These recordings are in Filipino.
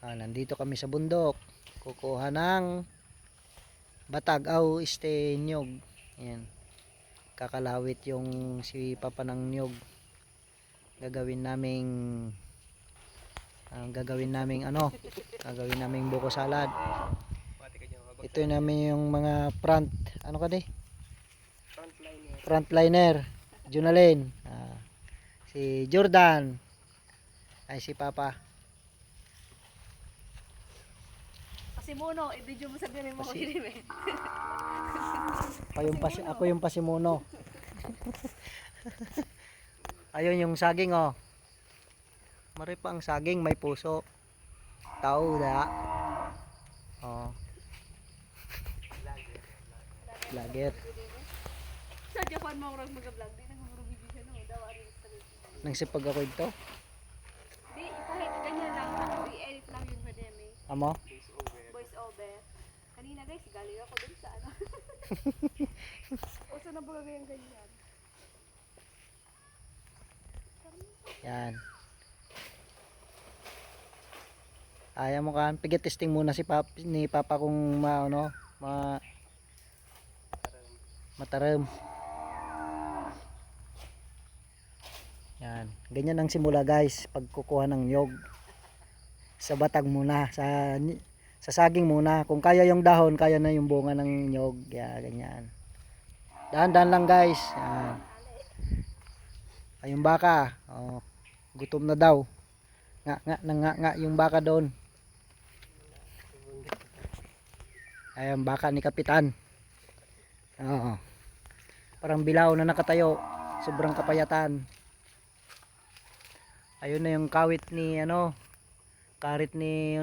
Nandito kami sa bundok. Kukuha ng batag o nyog. Ayan. Kakalawit yung si Papa ng nyog. Gagawin naming gagawin naming buko salad. Ito namin yung mga frontliner. Junalyn, si Jordan, ay si Papa. Pasimuno, i-video mo sa birin mo ko eh. Ako yung pasimuno. Ayun yung saging oh. Mari pa ang saging, may puso. Tao da. Oh. Vlogger. Sa Japan mo orang mag-vlog din nang video siya no, daw ari sa. Nang sipag ako ito. Di kahit ganyan lang, i-edit lang yun sa DM. Amo? Voice over. Kanina guys, galing ako dun sa ano. Uso na baga yung ganyan. Yan. Ayaw mo kan, pigit testing muna ni Papa kung mataram. Yan. Ganyan ang simula guys, pagkukuha ng nyog. Sa batag muna, sa saging muna. Kung kaya yung dahon, kaya na yung bunga ng nyog. Yan, ganyan. Dahan-dahan lang guys. Yan. Yung baka, gutom na daw. Nga yung baka doon. Ayan, baka ni Kapitan. Parang bilaw na nakatayo. Sobrang kapayatan. Ayun na yung kawit ni karit ni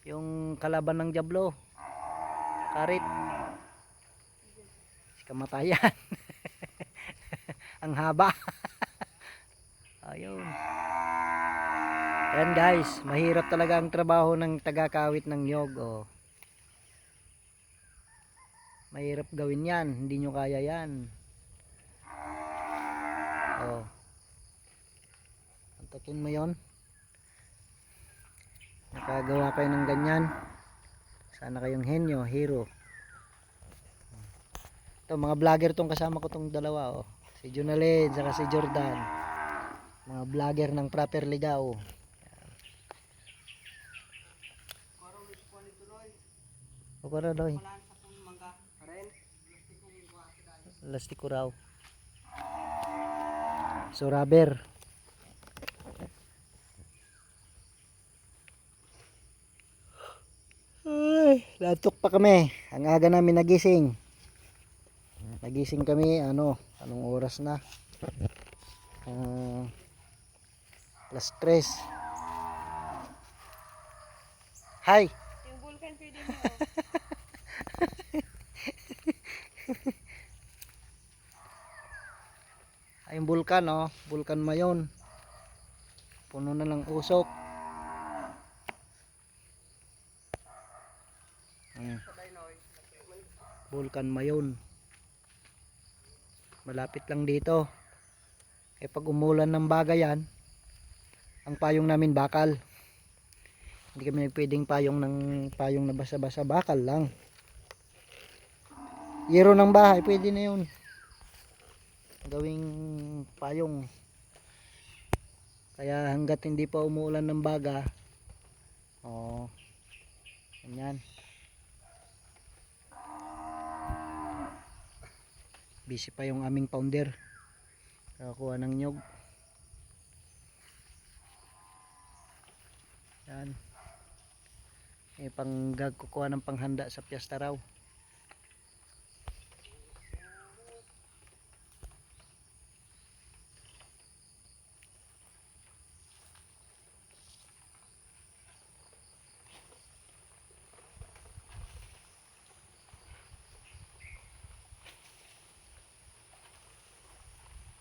yung kalaban ng Diablo. Karit. Si kamatayan. Ang haba. Ayun. Ayan guys, mahirap talaga ang trabaho ng taga-kawit ng nyog. Mahirap gawin yan, hindi nyo kaya yan. Antakin mo yon. Nakagawa kayo ng ganyan. Sana kayong henyo, hero. Ito, mga vlogger tong kasama ko tong dalawa. Si Junalyn, saka si Jordan. Mga vlogger ng Proper Ligao. Para doy. Lastiko raw. So rubber. Ay, latok pa kami. Ang aga namin nagising. Nagising kami anong oras na? Plus 3. Hi. Yung vulkan pwede mo. Ay, yung bulkan Bulkan Mayon. Puno na ng usok. Bulkan Mayon. Malapit lang dito. Pag umulan ng baga yan, ang payong namin bakal. Hindi kami nagpwedeng payong na basa-basa, bakal lang. Yero ng bahay, pwede na yun. Gawing payong. Kaya hanggat hindi pa umuulan ng baga, ganyan. Busy pa yung aming founder. Nakakuha ng nyog. Yan. Kukuha ng panghanda sa piyesta raw.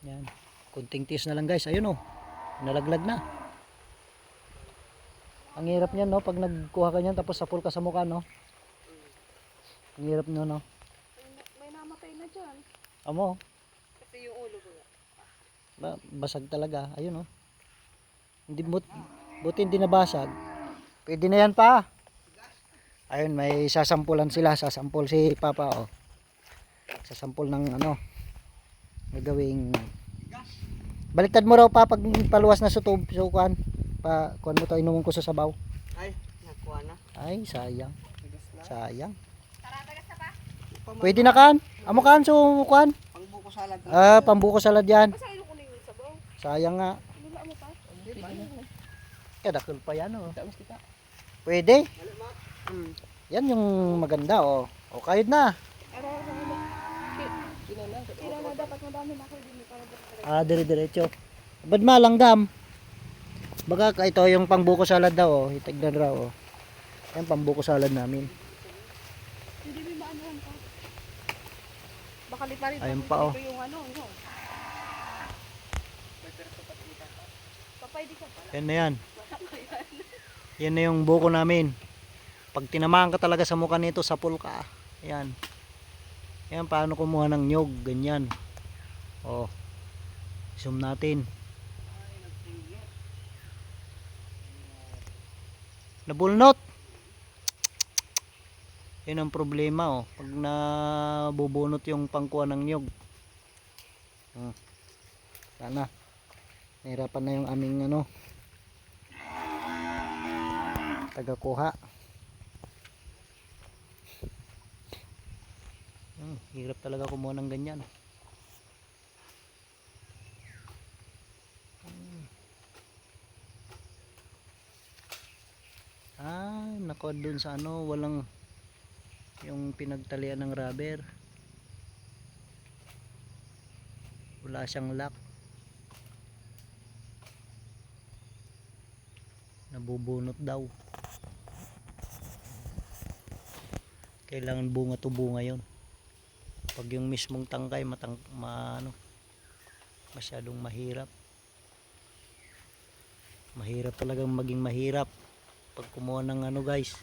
Yan. Kunting tiis na lang guys. Ayun nalaglag na. Ang hirap niyan pag nagkuha ka niyan tapos sapul ka sa mukha Ang hirap niyo May namatay na dyan. Amo. Kasi yung ulo ko. Basag talaga. Ayun Hindi Buti hindi nabasag. Pwede na yan pa. Ayun, may sasampulan sila. Sasampol si Papa, oh. Sasampol ng ano. Gagawing. Baliktad mo raw pa pag paluwas na sukuan. Kuan mo to, inumin ko sa sabaw. Ay, nakuha na. Ay, sayang. Tigas na. Sayang. Tara, tagas na pa. Pwede na kan? Amo kan so kuan? Pangbuko salad. Ah, pambuko salad yan. Basta ilo ko na yung sabaw. Sayang nga. Lula mo pa. Hindi ba? Kadakil pa yan, oh. Tapos kita. Pwede. Ano ma? Yan yung maganda, oh. O, kahit na. Araw ko na. Sino na? Tira na dapat madami na kayo din para direct. Ah, dire-diretso. Ba't malanggam? Baka ito yung pambuko salad daw, oh. Itignan raw, oh. Yan, pambuko salad namin. Hindi may maanuhan pa. Baka di pa rin. Ayun pa, oh. Ito yung ano, no? Papay di ka pala. Yan na yan. Yan na yung buko namin. Pag tinamaan ka talaga sa mukha nito, sapul ka. Yan. Yan, paano kumuha ng nyog. Ganyan. Oh. Zoom natin. Nabulnot. Yan ang problema, oh. Pag nabubunot yung pangkuha ng nyog. Sana. Nahirapan na yung aming ano. Tagakuha. Hirap talaga kumuha ng ganyan. Nako dun sa ano, walang yung pinagtalian ng rubber. Wala siyang lock. Nabubunot daw. Kailangan bunga to bunga yon. Pag yung mismong tangkay masyadong mahirap. Mahirap talagang maging mahirap pag kumuha ng ano guys.